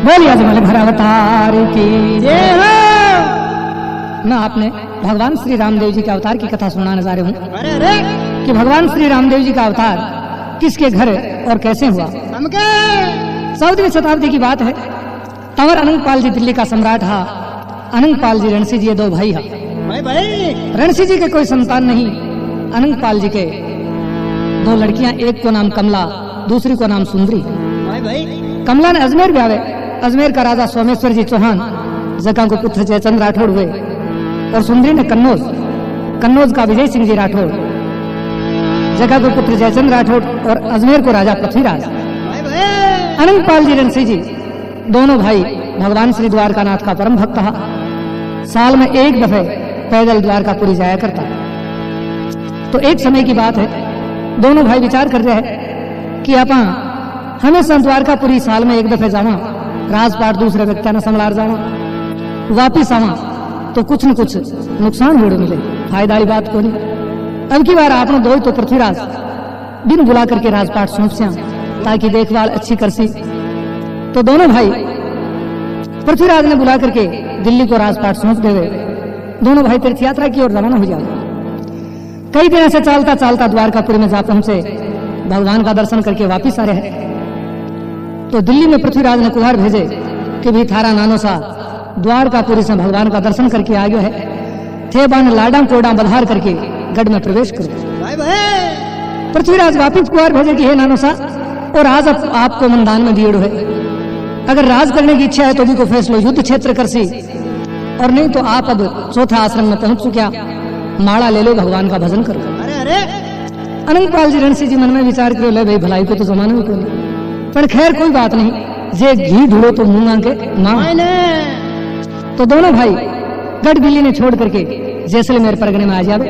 बोलिए अजमल भर अवतार की जय हो। मैं आपने भगवान श्री रामदेव जी के अवतार की कथा सुनाने जा रहा हूँ कि भगवान श्री रामदेव जी का अवतार किसके घर और कैसे हुआ। 14वीं शताब्दी की बात है। तंवर अनंगपाल जी दिल्ली का सम्राट हा। अनंगपाल जी रणसी जी ये दो भाई हा। रणसी जी के कोई संतान नहीं। अनंगपाल जी के दो लड़कियां, एक को नाम कमला, दूसरी को नाम सुंदरी। कमला ने अजमेर ब्यावे। अजमेर का राजा सोमेश्वर जी चौहान जगह को पुत्र जयचंद राठौड़ हुए और सुंदरी ने कन्नौज का विजय सिंह जी राठौड़, जगह को पुत्र जयचंद राठौड़ और अजमेर को राजा पृथ्वीराज। अनंगपाल जी रणसी जी दोनों भाई भगवान श्री द्वारकानाथ का परम भक्त था। साल में एक दफे पैदल द्वारकापुरी जाया करता। तो एक समय की बात है, दोनों भाई विचार कर रहे हैं कि आपा हमेशा द्वारकापुरी साल में एक दफे जावा, राजपाट दूसरे व्यक्ति ने संभाल जावा, वापिस आवा तो कुछ न कुछ नुकसान होने मिले, फायदा वाली बात को नहीं। अब की बार आपने दो तो पृथ्वीराज बिन बुला करके राजपाट सौंप से ताकि देखभाल अच्छी कर सी। तो दोनों भाई पृथ्वीराज ने बुला करके दिल्ली को राजपाट सौंप देवे। दोनों भाई तीर्थ यात्रा की ओर रवाना हो जाए। कई दिन से चलता चलता द्वारकापुरी में जा पहुंचे, भगवान का दर्शन करके वापिस आ रहे हैं। तो दिल्ली में पृथ्वीराज ने कुहार भेजे कि भी थारा नानो सा द्वारकापुरी से भगवान का दर्शन करके आ गया है, थे बान लाडा कोडा बधार करके गढ़ में प्रवेश करो। पृथ्वीराज वापिस कुहार भेजे कि हे नानो सा, और आज आपको मनदान में दिए है, अगर राज करने की इच्छा है तो भी को फैसलो युद्ध क्षेत्र कर सी, और नहीं तो आप अब चौथा आश्रम में पहुंच चुका, माला ले लो, भगवान का भजन करो। अनंगपाल जी रणसी जी मन में विचार करो, ले भाई भलाई को तो जमाने में कोई, पर खैर कोई बात नहीं, जे घी ढूंढो तो मुंह मांगे ना। तो दोनों भाई गढ़ दिल्ली ने छोड़ करके जैसलमेर परगने में आ जावे।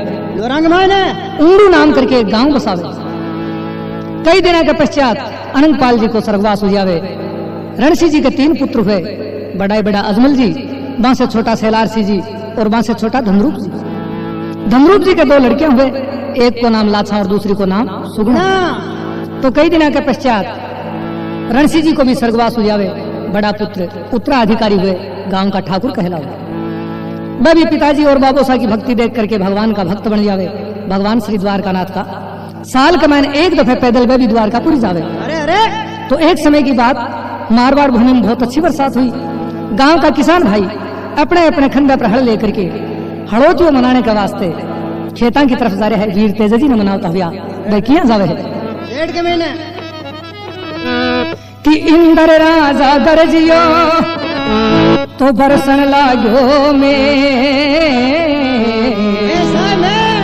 उंडू नाम करके गांव बसावे। कई दिनों के पश्चात अनंगपाल जी को स्वर्गवास हो जावे। रणसी जी के 3 पुत्र हुए, बड़ा अजमल जी, वहां से छोटा सेलार सिंह जी और वहां से छोटा धनरूप जी। धनरूप जी के 2 लड़कियां हुए, एक को नाम लाछा और दूसरी को नाम सुगुणा। तो कई दिनों के पश्चात रणसी जी को भी स्वर्गवास हो जावे। बड़ा पुत्र उत्तराधिकारी हुए, गांव का ठाकुर कहलावे। वह भी पिताजी और बाबोसा की भक्ति देख करके भगवान का भक्त बन जावे, भगवान श्री द्वारकानाथ का। साल के महीने एक दफे पैदल वह भी द्वारकापुरी जावे। तो एक समय की बात, मारवाड़ भूमि में बहुत अच्छी बरसात हुई। गांव का किसान भाई अपने अपने खंडे पर हल लेकर के हड़ोतियों मनाने के वास्ते खेतां की तरफ जा रहे हैं। वीर तेजा जी ने मनावता हुआ वे किया जावे है कि इंदर राजा दरजियो तो बरसन लागो में,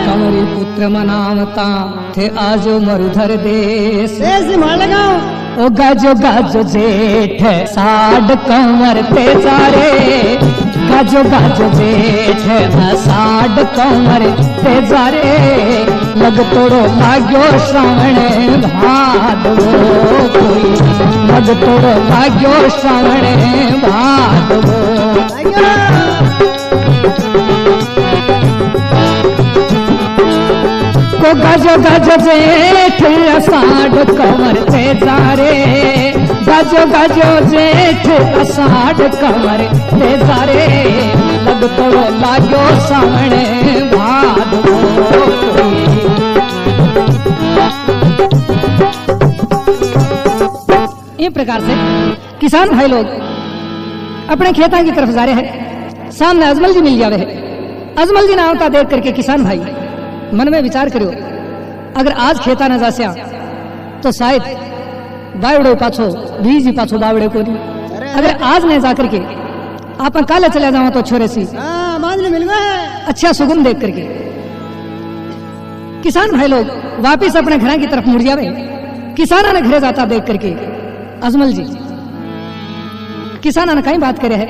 कंवरी पुत्र मनावता थे आजो मरुधर देश। ओ गाजो गाजो जेठ साड कंवर ते जारे, गाजो गाजो जेठ साड कंवर ते जारे, लग तोड़ो लाग्यो श्रावण भादवो कोई, लग तोड़ो लाग्यो श्रावण भादवो। को गाजो गाजो जेठ साड कंवर ते जारे, गाजो गाजो जेठ साड कंवर ते जारे, लग तोड़ो लाग्यो श्रावण भादवो। इस प्रकार से किसान भाई लोग अपने खेतों की तरफ जा रहे हैं। सामने अजमल जी मिल जावे है। अजमल जी ना होता देख करके किसान भाई मन में विचार करो, अगर आज खेता न जास्या तो शायद बावड़े पाछो बीज ही पाछो बावड़े को नहीं। अगर आज नहीं जाकर के आप काले चले जाओ तो छोरे सी अच्छा सुगम देख करके किसान भाई लोग वापिस अपने घर की तरफ मुड़ जावे। किसाना ने घरे जाता देख करके अजमल जी किसाना ने कहीं बात करे है।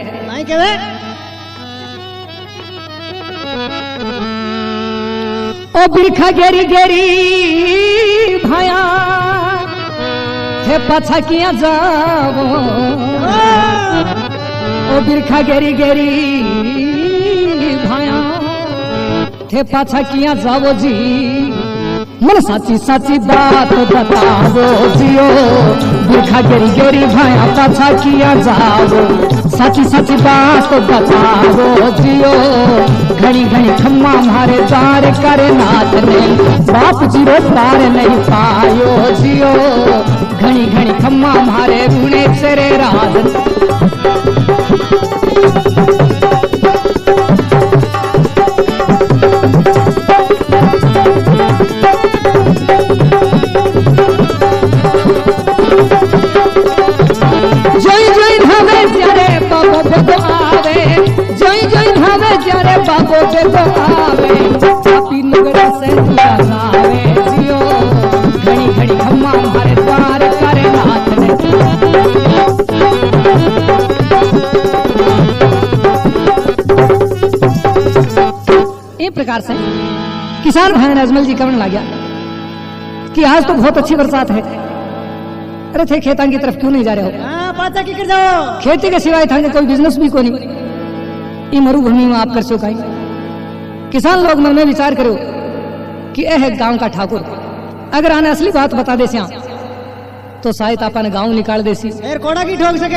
ओ बिरखा गेरी गेरी भाया थे पाछा किया जाओ, ओ बिरखा गेरी गेरी भाया थे पाछा किया जाओ जी, मन साची साची बात बतावो जियो, बिरखा गेरी गेरी भाया पाछा किया जावो। साची साची बात बतावो जियो, घड़ी घड़ी खम्मा मारे द्वार करे नाथ ने, बाप जीरो पार नहीं पायो जियो, घड़ी घड़ी खम्मा मारे गुणे तेरे राज। बाबो बेगो आवे, पापी नगरे से आवे जियो, घड़ी घड़ी खम्मा हमारे द्वार करे नाथ ने। इस प्रकार से किसान भाई ने अजमल जी कहने लगा कि आज तो बहुत अच्छी बरसात है। अरे थे खेता की तरफ क्यों नहीं जा रहे हो? पाचा की कर जाओ, खेती के सिवाय था कोई बिजनेस भी कोई नहीं। ये मरुभूमि में आप कर सो काई। किसान लोग मन में विचार करो कि यह है गांव का ठाकुर, अगर आने असली बात बता दे श्याम तो शायद अपन गांव निकाल देसी, कोड़ा की ठोक सके।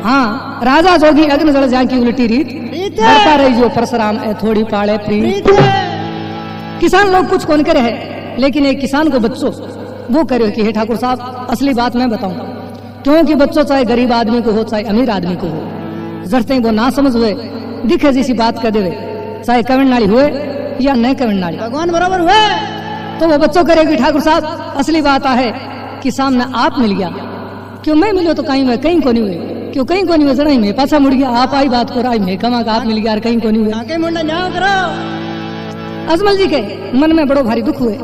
हाँ, राजा जोगी अग्न जल जा की उल्टी रीत, डरता रही जो परशुराम थोड़ी पाले प्रीत। किसान लोग कुछ कौन करे है, लेकिन एक किसान को बच्चों वो करे कि हे ठाकुर साहब असली बात मैं बताऊं, क्योंकि बच्चों चाहे गरीब आदमी को हो चाहे अमीर आदमी को हो, जरते वो ना समझ हुए दिखे जैसी बात कर देवे, चाहे कवण नाली हुए या न कवण नाली, भगवान बराबर हुए तो वो बच्चों करेगी ठाकुर साहब असली बात है कि सामने आप मिल गया, क्यों मैं मिलो तो कहीं में कहीं को नहीं हुए, क्यों कहीं को नहीं हुए जरा मैं पाछा मुड़ गया, आप आई बात को मैं कमा का आप मिल गया कहीं को नहीं हुए। अजमल जी के मन में बड़ो भारी दुख हुए,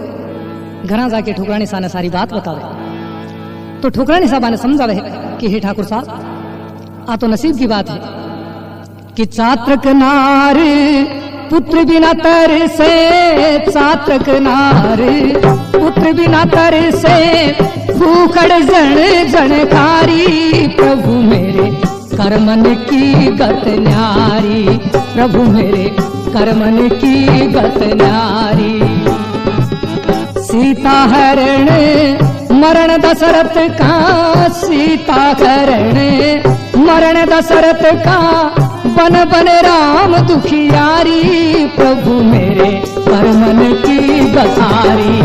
घरा जाके ठुकरानी सा ने सारी बात बतावे तो ठुकरानी साहबा ने समझावे कि हे ठाकुर साहब आ तो नसीब की बात है कि चात्रक नार पुत्र बिना तर से, चात्रक नार पुत्र बिना तर से, भूखड़ जन जनकारी, प्रभु मेरे करमन की गत न्यारी, प्रभु मेरे करमन की गत न्यारी। सीता हरण मरण दशरथ का, सीता हरण मरण दशरथ का, बन बन राम दुखियारी, प्रभु मेरे परमन की बसारी।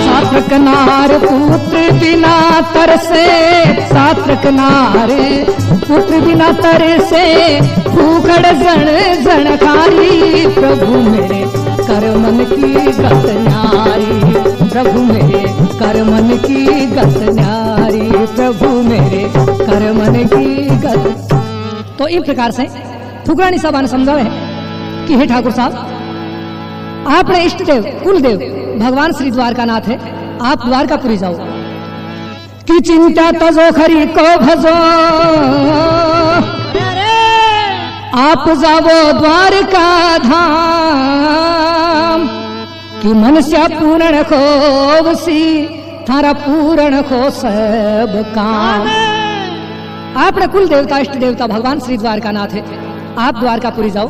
सात्रक नार पुत्र बिना तरसे, सात्रक नार पुत्र बिना तरसे, भूखड़ जन जनकारी, प्रभु मेरे करमन की गत न्यारी, प्रभु मेरे करमन की गत न्यारी, प्रभु मेरे करमन की गत। तो इस प्रकार से ठुकरानी साहब ने समझावे है कि हे ठाकुर साहब आपने इष्ट देव कुल देव भगवान श्री द्वारकानाथ है, आप द्वारकापुरी जाओ कि चिंता तजो खरी को भजो, आप जावो द्वारका धाम, कि मनुष्य पूर्ण खोवसी थारा पूर्ण खो सब काम। आपने कुल देवता इष्ट देवता भगवान श्री द्वारकानाथ है, आप द्वारकापुरी जाओ,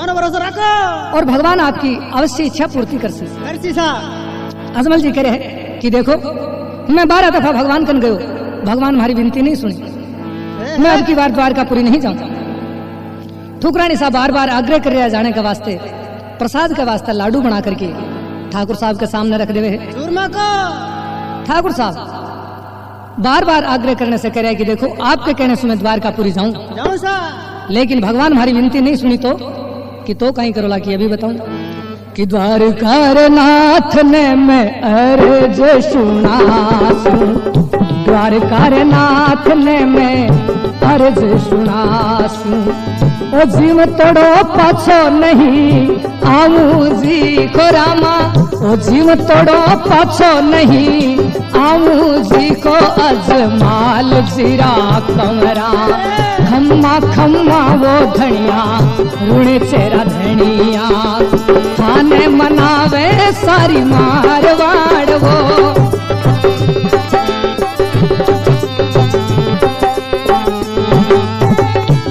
भरोसा रखो और भगवान आपकी अवश्य इच्छा पूर्ति कर सी। अजमल जी कह रहे हैं कि देखो मैं 12 दफा भगवान कन गयो, भगवान हमारी विनती नहीं सुनी, मैं अब की बार द्वारकापुरी नहीं जाऊंगा। ठुकरानी साहब बार बार आग्रह कर रहा जाने के वास्ते, प्रसाद के वास्ते लाडू बना करके ठाकुर साहब के सामने रख देवे है। ठाकुर साहब बार बार आग्रह करने से कह रहे कि देखो आपके कहने से मैं द्वारकापुरी जाऊं, लेकिन भगवान हमारी विनती नहीं सुनी तो कहीं करोला कि अभी बताऊं कि द्वारकानाथ ने मैं अर्ज सुनासू, द्वारकानाथ ने मैं अर्ज सुनासू, ओ जीव तोड़ो पाछो नहीं आऊं जी को रामा, ओ जीव तोड़ो पाछो नहीं आऊं जी को अजमाल जीरा कमरा, खम्मा खम्मा वो धनिया ऋण चेरा धनिया, थाने मनावे सारी मारवाड़ वो,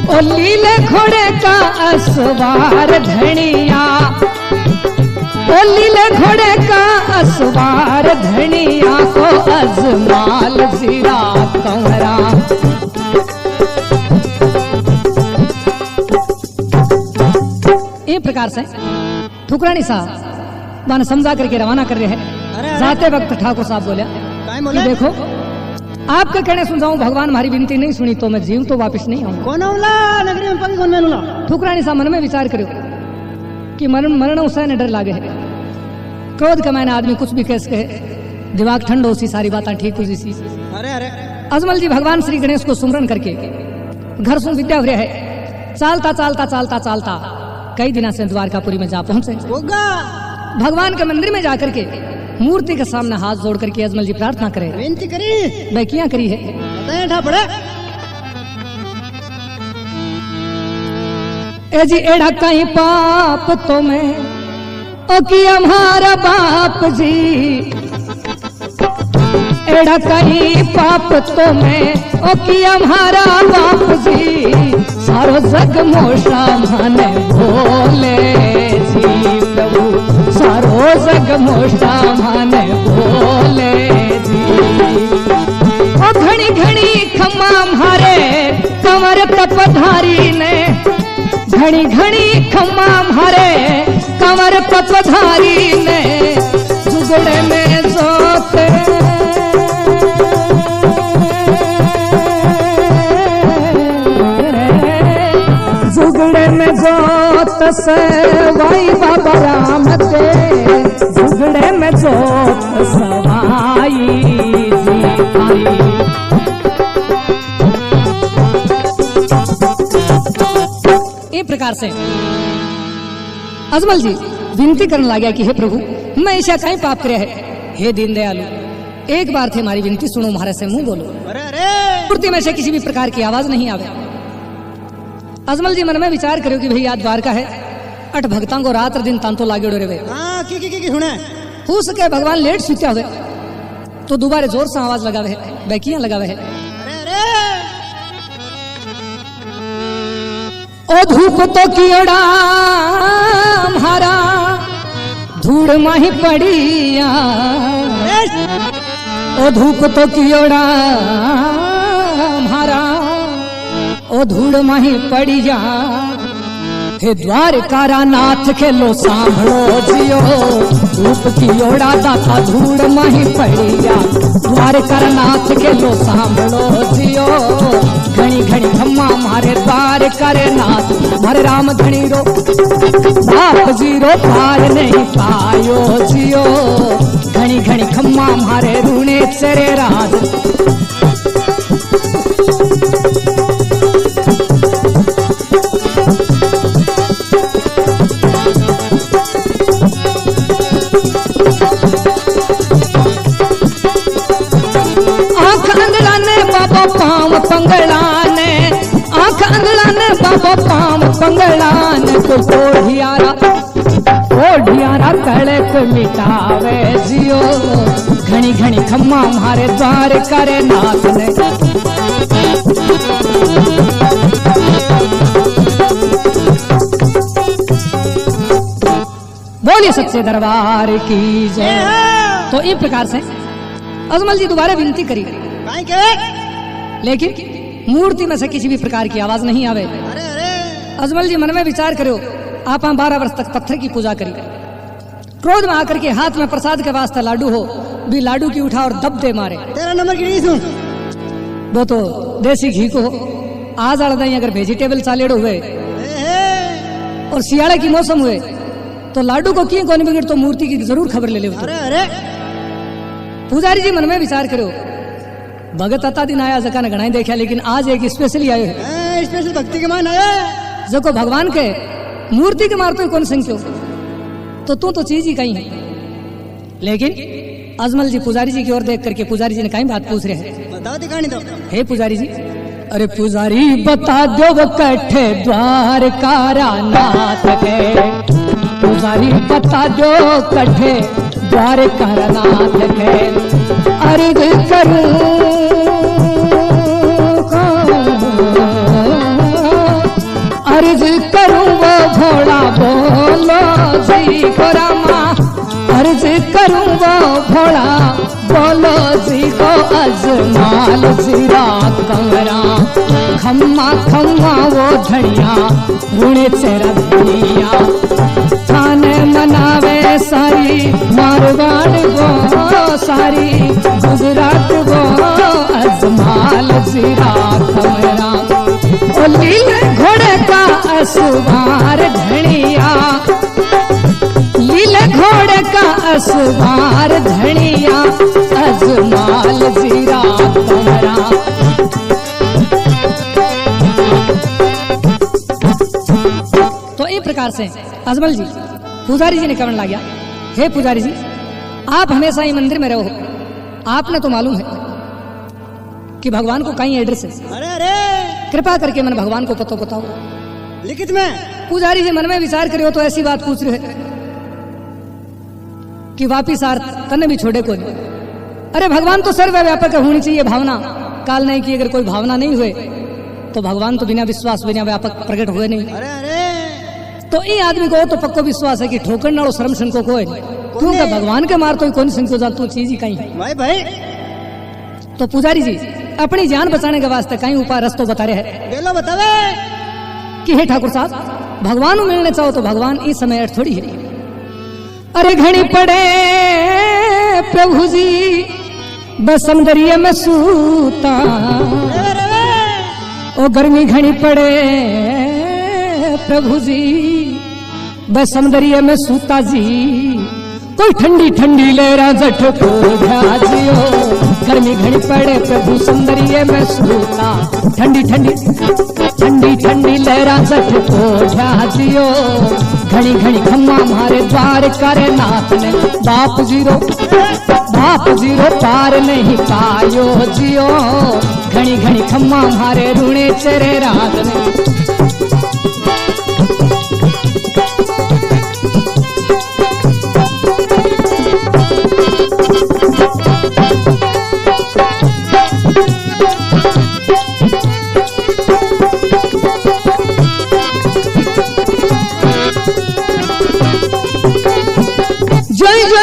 ओ लीले घोड़े का असवार धनिया, घोड़े का असवार धनिया को अजमाल जीरा कंवरा। इस प्रकार से ठुकरानी साहब माने समझा करके रवाना कर रहे हैं। जाते वक्त ठाकुर साहब बोले कि देखो आपका कहने सुन जाऊं, भगवान हमारी विनती नहीं सुनी तो मैं जीव तो वापस नहीं आऊंगा। कौन औला नगरी में पग कौन मेनुला? ठुकरानी साहब मन में विचार करो कि मरण उसे ने डर लागे है। क्रोध का मैंने आदमी कुछ भी कैस कहे, दिमाग ठंड हो सी, सारी बातें ठीक हुई सी। अरे अरे अजमल जी भगवान श्री गणेश को सुमरन करके घर सुन विद्या भरे है। चालता चालता चालता चालता कई दिनों से द्वारकापुरी में जा पहुंचे। भगवान के मंदिर में जाकर के मूर्ति के सामने हाथ जोड़ करके अजमल जी प्रार्थना करे, विनती करी। मैं क्या करी है? पड़े ए जी एड़ा कहीं पाप तो मैं ओ कि हमारा बाप जी, एड़ा कहीं पाप तो मैं ओ कि हमारा बाप जी, सारो जग मोशा माने भोले जी प्रभु, सारो जग मोशा माने भोले जी। ओ घड़ी घड़ी खम्मा मारे कंवर तपधारी ने, घड़ी घड़ी खम्मा मारे कंवर तपधारी ने, जुगड़े में जोते जुगड़े में जोत से वाई बाबा राम दे, जुगड़े में जोत सवाई जी आई। इस प्रकार से अजमल जी विनती करने लगा कि हे प्रभु मैं ऐसा कहीं पाप करे है, हे दीन दयालु एक बार थे हमारी विनती सुनो, हमारे से मुंह बोलो। मूर्ति में से किसी भी प्रकार की आवाज नहीं आवे। अजमल जी मन में विचार करो कि भैया द्वारका है, अठ भक्तां को रात दिन तांतो लागे डोरे वे। हो सके भगवान लेट सुत्या हुए तो दोबारा जोर से आवाज लगावे है, बैकियां लगावे है। ओ धूप तो कियोड़ा म्हारा धूड़ माही पड़िया, ओ धूप तो कियोड़ा म्हारा ओ धूड़ माही पड़िया, हे द्वारकारा नाथ खेलो सांभळो जियो, धूप कियोड़ा दाता धूड़ माही पड़िया, द्वारकारा नाथ खेलो सांभळो जियो, घणी घणी खम्मा मारे द्वार करे नाथ, मारे राम धणी रो बाप जी रो पार नहीं पायो जियो, घणी घणी खम्मा मारे रूणे चरे राज। पाम पंगलाने आंख अंगलाने बाबा पाम पंगलाने, तो ओढ़ियारा कड़क मिटावे जियो, घनी घनी खम्मा मारे द्वार करे नाथ ने। बोलिए सच्चे दरबार की जय। तो इस प्रकार से अजमल जी दोबारा विनती करी, लेकिन मूर्ति में से किसी भी प्रकार की आवाज नहीं आवे। अजमल जी मन में विचार करो, आप 12 वर्ष तक पत्थर की पूजा करी, क्रोध में आकर के हाथ में प्रसाद के वास्ते लाडू हो भी लाडू की उठा और दब दे मारे। तेरा नंबर की नहीं सुन, वो तो देसी घी को आज आड़ दही अगर वेजिटेबल चालेड़ो हुए और सियाड़े की मौसम हुए तो लाडू को क्यों कौन बिगड़, तो मूर्ति की जरूर खबर ले ले। पुजारी जी मन में विचार करो, भगत अता दिन आया जका ने घणाई देखा, लेकिन आज एक स्पेशली आयो है, स्पेशल भक्ति के मान आया जो को भगवान के मूर्ति के मारते कोन संख्यो, तो तू तो चीज ही कहीं है। लेकिन अजमल जी पुजारी जी की ओर देख करके पुजारी जी ने कहीं बात पूछ रहे हैं, बताओ दिखानी दो। हे पुजारी जी, अरे पुजारी बता दो वो कट्ठे द्वारकारा नाथ के, पुजारी बता दो कट्ठे द्वारकारा नाथ के, अर्ज करूं अर्ज करूं वो घोड़ा बोलो जी को रामा, अर्ज अजमाल जीरा कमरा खम्मा खम्मा वो धड़िया रुणे चेरा धनिया थाने मनावे सारी मारवाड़ वो सारी गुजरात वो अजमाल जीरा कमरा ओ लीले घोड़े का असवार धनिया लीले घोड़े का असवार धनिया अजमाल जीरा कमरा। तो इस प्रकार से अजमल जी पुजारी जी ने कहने लगा, हे पुजारी जी आप हमेशा ही मंदिर में रहो, आपने तो मालूम है कि भगवान को कहीं एड्रेस है, अरे अरे कृपा करके मन भगवान को पतो बताओ। लिखित में पुजारी जी मन में विचार करियो तो ऐसी बात पूछ रहे हैं कि वापिस आर तने भी छोड़े को नहीं। अरे भगवान तो सर्वव्यापक होनी चाहिए भावना, काल नहीं की अगर कोई भावना नहीं हुए तो भगवान तो बिना विश्वास बिना व्यापक प्रकट हुए नहीं। अरे अरे तो ये आदमी को तो पक्को विश्वास है कि ठोकर नालो श्रम संको को क्योंकि भगवान के मार तो कौन संको जानतो चीज ही कहीं भाई भाई। तो पुजारी जी अपनी जान बचाने के वास्ते कहीं उपाय रस्तो बता रहे हैं बेलो बतावे कि हे ठाकुर साहब भगवान को मिलने चाहो तो भगवान इस समय अर्थ थोड़ी है। अरे घड़ी पड़े प्रभु जी बसंदरिया में सूता ओ गर्मी घड़ी पड़े प्रभु जी बसंदरिया में सूता जी कोई ठंडी ठंडी लहरा जठ को ध्याजियो गर्मी घड़ी पड़े प्रभु सुंदरिये में सूता ठंडी ठंडी ठंडी ठंडी लहरा जठ को ध्याजियो घड़ी घड़ी खम्मा मारे द्वार करे नाथ ने बाप जीरो पार नहीं पायो जियो घड़ी घड़ी खम्मा मारे रूणे चेरे रात ने।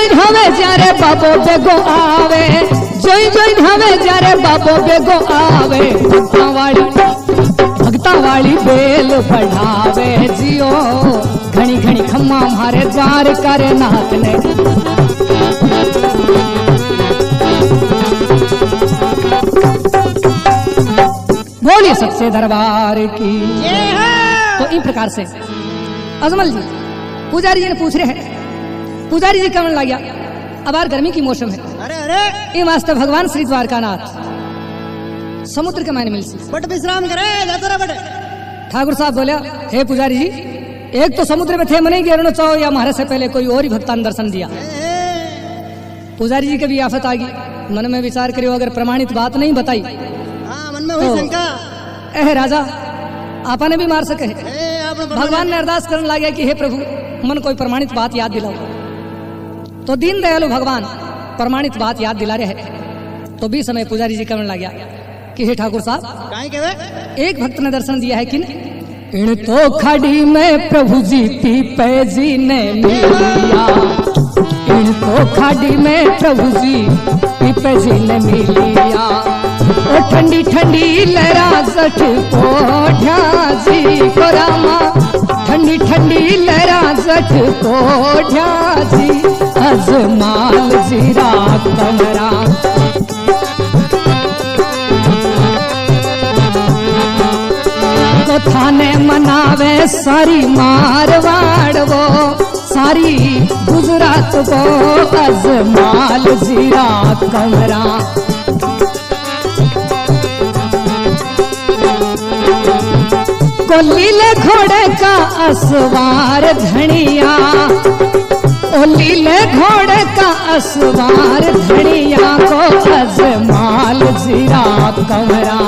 ढावे जारे बाबो बेगो आवे जोई जोई ढावे जारे बाबो बेगो आवे भक्ता वाली बेल बढ़ावे जियो घनी घनी खम्मा मारे द्वार करे नाथ ने। बोलिए सच्चे दरबार की। तो इन प्रकार से अजमल जी पुजारी जी ने पूछ रहे हैं, पुजारी जी कहने लग गया अब यार गर्मी की मौसम है, अरे अरे ये वास्ते भगवान श्री द्वारकानाथ समुद्र के मायने मिलसी बट विश्राम करे जाता रहा बट। ठाकुर साहब बोला हे पुजारी जी एक तो समुद्र में थे मने गिरना चाहो या हमारे से पहले कोई और ही भक्तान दर्शन दिया। पुजारी जी के भी आफत आ गई, मन में विचार करियो अगर प्रमाणित बात नहीं बताई हाँ मन में हुई शंका एह राजा आपा ने भी मार सके। भगवान ने अरदास करने लगे कि हे प्रभु मन कोई प्रमाणित बात याद दिलाओ। तो दीन दयालु भगवान प्रमाणित बात याद दिला रहे हैं। तो भी समय पुजारी जी कहने लग गया कि हे ठाकुर साहब काहे के एक भक्त ने दर्शन दिया है कि इन तो खड़ी में प्रभु जी पीपे ने मिलिया इन तो खड़ी में प्रभु जी पीपे ने मिलिया ओ ठंडी ठंडी लहरा जठ कोठा जी को रामा ठंडी ठंडी लहरा जठ कोठा जी अजमाल जीरा कमरा। को थाने मनावे सारी मारवाड़ वो सारी गुजरात वो अजमाल जीरा कमरा। को लीले घोड़े का असवार धनिया ओ लीले घोड़े का असवार धनिया को अजमाल जीरा कमरा।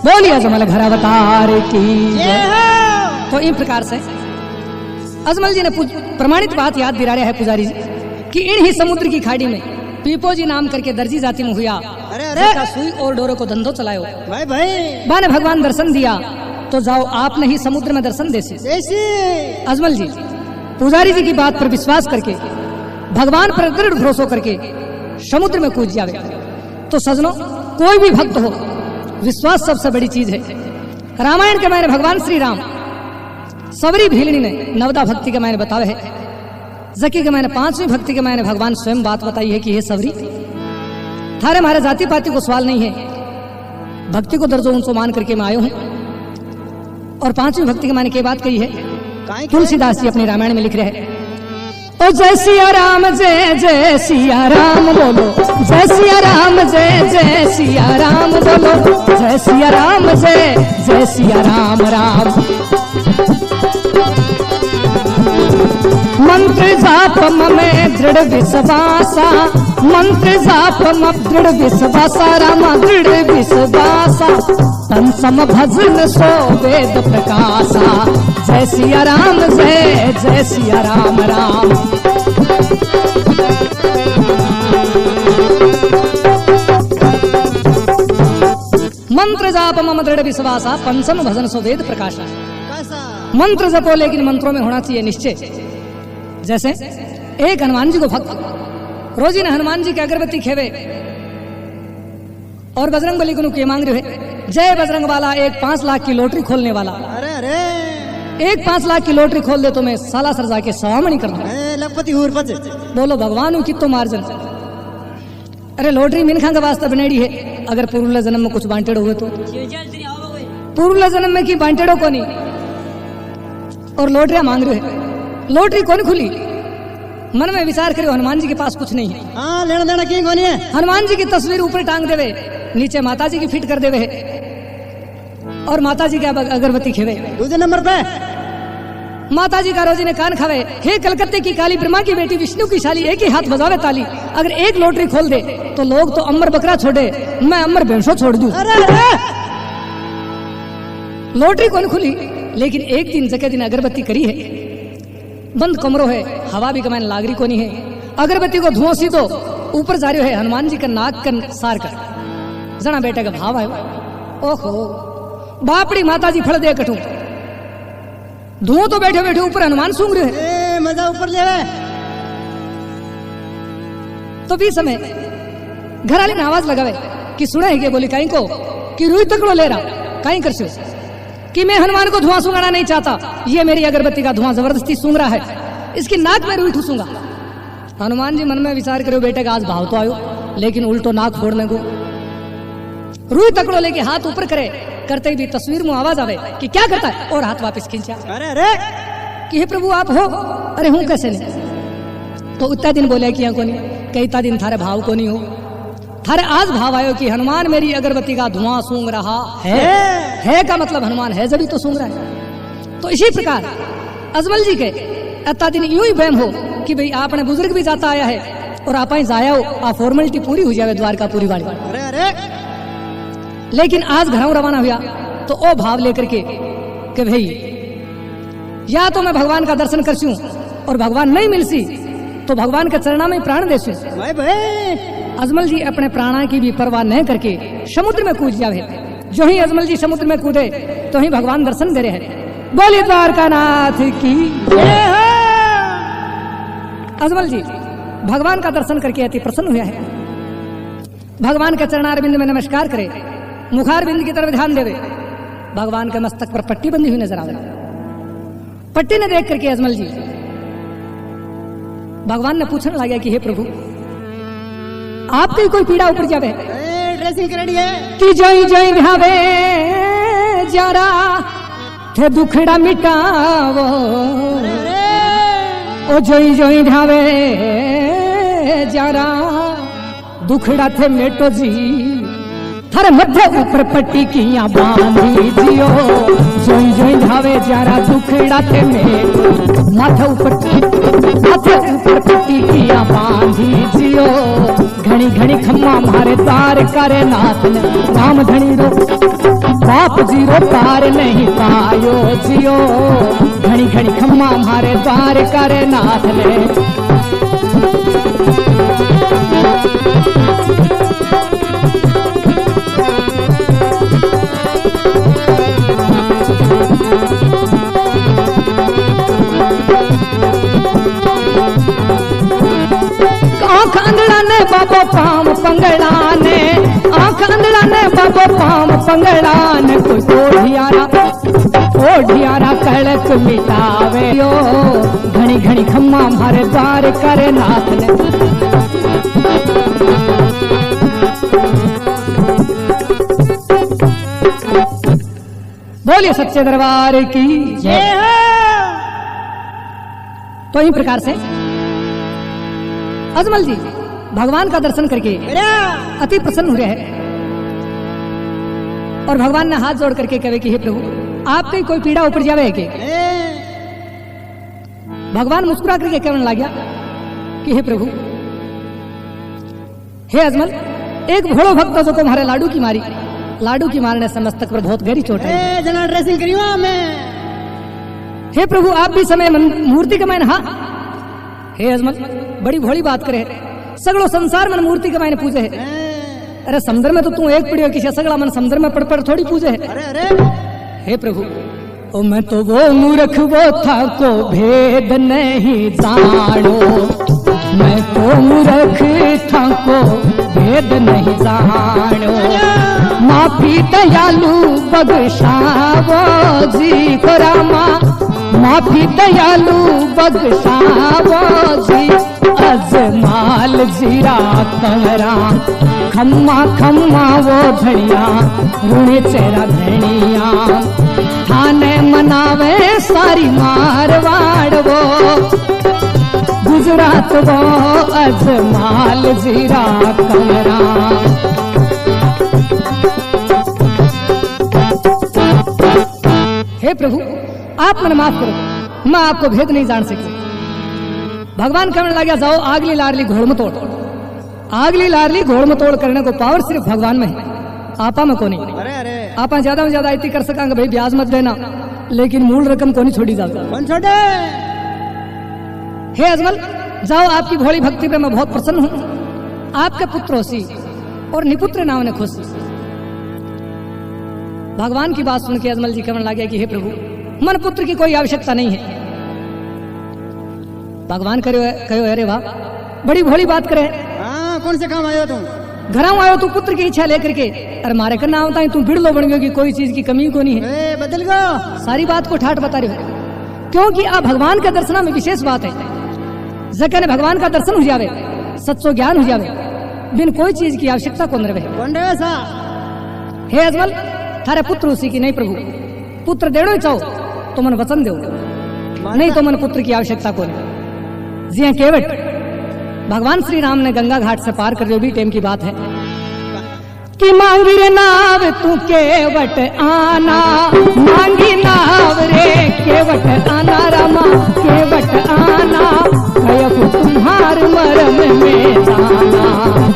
बोलिए अजमल घर अवतार की। तो इन प्रकार से अजमल जी ने प्रमाणित बात याद दिला रहा है पुजारी जी कि इन ही समुद्र की खाड़ी में पीपो जी नाम करके दर्जी जाति में हुआ अरे अरे सुई और डोरों को धंधो चलायो भाई भाई बाने भगवान दर्शन दिया तो जाओ आपने ही समुद्र में दर्शन देसी। देसी अजमल जी पुजारी जी की बात पर विश्वास करके भगवान पर दृढ़ भरोसा करके समुद्र में कूद जावे। तो सजनों, कोई भी भक्त हो, विश्वास सबसे बड़ी चीज है। रामायण के मैंने भगवान श्री राम सबरी भीलनी ने नवदा भक्ति के मैंने बतावे है, जकी के मैंने 5वीं भक्ति के मैंने भगवान स्वयं बात बताई है कि हे सबरी, थारे हमारे जाति पाति को सवाल नहीं है, भक्ति को दर्जो ऊंचो मान करके मैं आयो हूं। और 5वीं भक्ति के मैंने क्या बात कही है, तुलसीदास जी अपने रामायण में लिख रहे हैं, ओ जय सिया राम जय जय सिया राम बोलो, जय सिया राम जय जय सिया राम बोलो, जय सिया राम जय जय सिया राम राम। मंत्र जाप में दृढ़ विश्वासा, मंत्र जाप में दृढ़ विश्वासा, रामा दृढ़ विश्वासा, तन सम भजन सो वेद प्रकाशा, जय सिया राम जय जय सिया राम राम। मंत्र जाप मम दृढ़ विश्वासा, पंचम भजन सो वेद प्रकाशा। मंत्र जपो लेकिन मंत्रों में होना चाहिए निश्चय। जैसे एक हनुमान जी को भक्त रोजी ने हनुमान जी की अगरबत्ती खेवे और बजरंग बली को के मांग रहे है, जय बजरंग वाला, एक 5 लाख की लॉटरी खोलने वाला। अरे अरे, एक 5 लाख की लॉटरी खोल दे तो मैं सालासर जाके सवामणी कर दूं। लखपति हूर बच। बोलो भगवान कितो मार्जन। अरे लॉटरी मिनखा का वास्ता बनेड़ी है, अगर पूर्व जन्म में कुछ बांटेड़ो हुए तो पूर्व जन्म में की बांटेड़ो को नहीं, और लॉटरिया मांग रहे है, लॉटरी कौन खुली। मन में विचार करो, हनुमान जी के पास कुछ नहीं है। हाँ, लेना देना की कौन है। हनुमान जी की तस्वीर ऊपर टांग देवे, नीचे माता जी की फिट कर देवे और माता जी के अगरबत्ती खेवे। दूसरे नंबर पे माता जी का रोजी ने कान खावे, हे कलकत्ते की काली, ब्रह्मा की बेटी, विष्णु की शाली, एक ही हाथ बजावे ताली, अगर एक लॉटरी खोल दे तो लोग तो अमर बकरा छोड़े, मैं अमर भैंसो छोड़ दूं। अरे अरे, लॉटरी कौन खुली, लेकिन एक दिन जगह दिन अगरबत्ती करी है, बंद कमरो है, हवा भी कमान लागरी को नहीं है, अगरबत्ती को धुआं सी तो ऊपर जा रही है हनुमान जी का नाक कन सार कर जना बेटे का भाव आयो। ओहो, बापड़ी माता जी फल दे कटू, धुआं तो बैठे बैठे ऊपर हनुमान सूंघ रहे हैं। मजा ऊपर ले। तो भी समय घर वाली ने आवाज लगावे कि सुने है, बोली कहीं को कि रुई तकड़ो ले रहा, कहीं कर सो कि मैं हनुमान को धुआं सूंघना नहीं चाहता, ये मेरी अगरबत्ती का धुआं जबरदस्ती सूंघ रहा है, इसकी नाक में रुई ठूसूंगा। हनुमान जी मन में विचार करो, बेटे का आज भाव तो आयो, लेकिन उल्टो नाक फोड़ने को। रुई तकड़ो लेके हाथ ऊपर करे, करते ही भी तस्वीर में आवाज आवे कि क्या करता है, और हाथ वापस खींचा। अरे अरे, कि हे प्रभु आप हो, अरे हूं कैसे नहीं। तो उतना दिन बोले कि यहाँ को नहीं, कई दिन थारे भाव को नहीं हो, थारे आज भाव आयो कि हनुमान मेरी अगरबत्ती का धुआं सूंघ रहा है का मतलब हनुमान है जब ही तो सूंघ रहा है। तो इसी प्रकार अजमल जी के इतना दिन यूं ही बहम हो कि भाई आपने बुजुर्ग भी जाता आया है और आप जाया हो, आ फॉर्मेलिटी पूरी हो जावे द्वारका पूरी वाली। अरे अरे, लेकिन आज घरों रवाना हुआ तो ओ भाव लेकर के कि भाई या तो मैं भगवान का दर्शन करसूं और भगवान नहीं मिलसी तो भगवान के चरणा में प्राण देसूं। अजमल जी अपने प्राणा की भी परवाह न करके समुद्र में कूद जावे। जो ही अजमल जी समुद्र में कूदे तो ही भगवान दर्शन दे रहे हैं। बोली द्वारका नाथ की जय हो। अजमल जी भगवान का दर्शन करके अति प्रसन्न हुआ है। भगवान के चरणारविंद में नमस्कार करे, मुखारविंद की तरफ ध्यान देवे। भगवान के मस्तक पर पट्टी बंधी हुई नजर आवे। पट्टी ने देख करके अजमल जी भगवान ने पूछने लगा कि हे प्रभु आपकी कोई पीड़ा ऊपर जावे। ड्रेसिंग रेडी है कि जय जय भावे जरा थे दुखड़ा मिटावो। ओ जय जय भावे जरा दुखड़ा थे मेटो जी। हर मध्य ऊपर पट्टी किया बांधी जियो। जय जय भावे जरा दुखड़ा थे मेटो। माथे ऊपर पट्टी किया बांधी जियो। घड़ी घड़ी खम्मा मारे तार करे नाथ ने। राम धनी रो बाप जीरो तार नहीं पायो जियो। घड़ी घड़ी खम्मा मारे तार करे नाथ ने। ने बाबो पाम पंगड़ाने, आंख अंधड़ा ने बाबो पाम पंगड़ाने, कोई ओढ़ियारा कड़क मिटावे यो, घनी घनी खम्मा मारे द्वार करे नाथ ने। बोलिए सच्चे दरबार की जय हो। तो इस प्रकार से अजमल जी भगवान का दर्शन करके अति प्रसन्न हुए हैं और भगवान ने हाथ जोड़ करके कहे कि हे प्रभु आपकी कोई पीड़ा ऊपर जावे है के? भगवान मुस्कुरा करके कहने लग गया कि हे प्रभु, हे अजमल, एक भोलो भक्त जो को मारे लाडू की मारने से मस्तक पर बहुत गहरी चोट है। जना ड्रेसिंग करियो मैं। हे प्रभु आप भी समय मूर्ति के मायने। हाँ हे अजमल, बड़ी भोली बात करे, सगलो संसार मन मूर्ति के मायने पूजे है। अरे समुद्र में तो तू एक पड़ियो किसी सगला मन समुद्र में पड़ थोड़ी पूजे है। अरे हे प्रभु, ओ मैं तो वो मूर्ख वो था को भेद नहीं जानो, मैं तो मूर्ख था को भेद नहीं जानो, माफी दयालु बख्शावो जी को रामा, माफी दयालु बख्शावो जी, अजमाल जीरा कमरा खम्मा खम्मा वो धड़िया रूणे चेहरा धनिया, थाने मनावे सारी मारवाड़ वो, गुजरात वो अजमाल जीरा कमरा। हे प्रभु आप मन माफ करो, मैं आपको भेद नहीं जान सकी। भगवान कहने लगा जाओ आगली लारली घोड़ में तोड़। आगली लारली घोड़ में तोड़ करने को पावर सिर्फ भगवान में है, आपा में को नहीं। अरे आपा ज्यादा में ज्यादा इतनी कर सकांगे भाई ब्याज मत देना, लेकिन मूल रकम को नहीं छोड़ी जाओ। कौन छोड़े? हे अजमल जाओ, आपकी भोली भक्ति पे मैं बहुत प्रसन्न हूँ। आपके पुत्र होसी और निपुत्र नाम ने खुश। भगवान की बात सुन के अजमल जी कहने लगे कि हे प्रभु मन पुत्र की कोई आवश्यकता नहीं है। भगवान कहो अरे वाह बड़ी भोली बात करे। हाँ कौन से काम आयो तुम? घरों आयो तू पुत्र की इच्छा लेकर के, अरे मारे करना होता है तू बिड़लो बन गयो कि कोई चीज की कमी को नहीं है। बदल गो सारी बात को ठाट बता रहे हो, क्योंकि आप भगवान का दर्शन में विशेष बात है। जगह ने भगवान का दर्शन हो जावे, सच्चो ज्ञान हो जावे, बिन कोई चीज की आवश्यकता कौन रहे। कौन रहे सा? हे अजमल थारे पुत्र उसी की नहीं प्रभु, पुत्र देना ही चाहो तो मन वचन दो, नहीं तो मन पुत्र की आवश्यकता कौन। जी केवट भगवान श्री राम ने गंगा घाट से पार कर, जो भी टाइम की बात है कि मांगी रे नाव तू केवट आना, मांगी नाव रे केवट आना, रामा केवट आना, कहो तुम्हार मरम में जाना,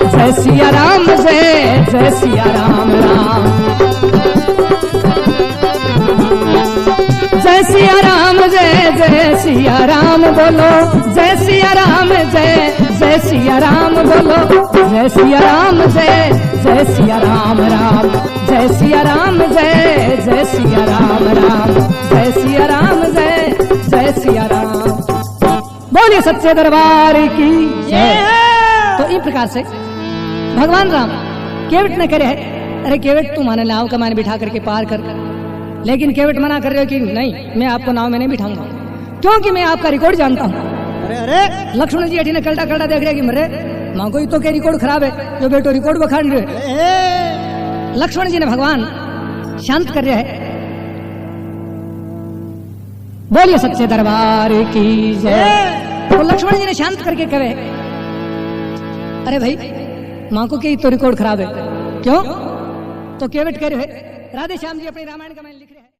जय सिया राम जय सिया राम राम, जय सिया राम जय सिया राम बोलो, जय सिया राम जय सिया राम बोलो, जय सिया राम जय सिया राम राम, जय सिया राम जय सिया राम राम, जय सिया राम जय सिया राम। बोलिए सच्चे दरबार की जय। तो इस प्रकार से भगवान राम केवट ने करे है, अरे केवट तू माने नाव का माने बिठा करके पार कर, लेकिन केवट मना कर रहे हो कि नहीं मैं आपको नाव में नहीं बिठाऊंगा, क्योंकि मैं आपका रिकॉर्ड जानता हूँ। अरे लक्ष्मण जी अठी ने कल्टा कल्टा देख रहे कि मरे मां को तो के रिकॉर्ड खराब है, जो बेटो रिकॉर्ड बखाड़ रहे। लक्ष्मण जी ने भगवान शांत कर रहे है। बोलिए सच्चे दरबार की जय। तो लक्ष्मण जी ने शांत करके कहे अरे भाई मां को के तो रिकॉर्ड खराब है, क्यों? तो केवट कह रहे राधे श्याम जी अपने रामायण का मैंने लिख रहे हैं।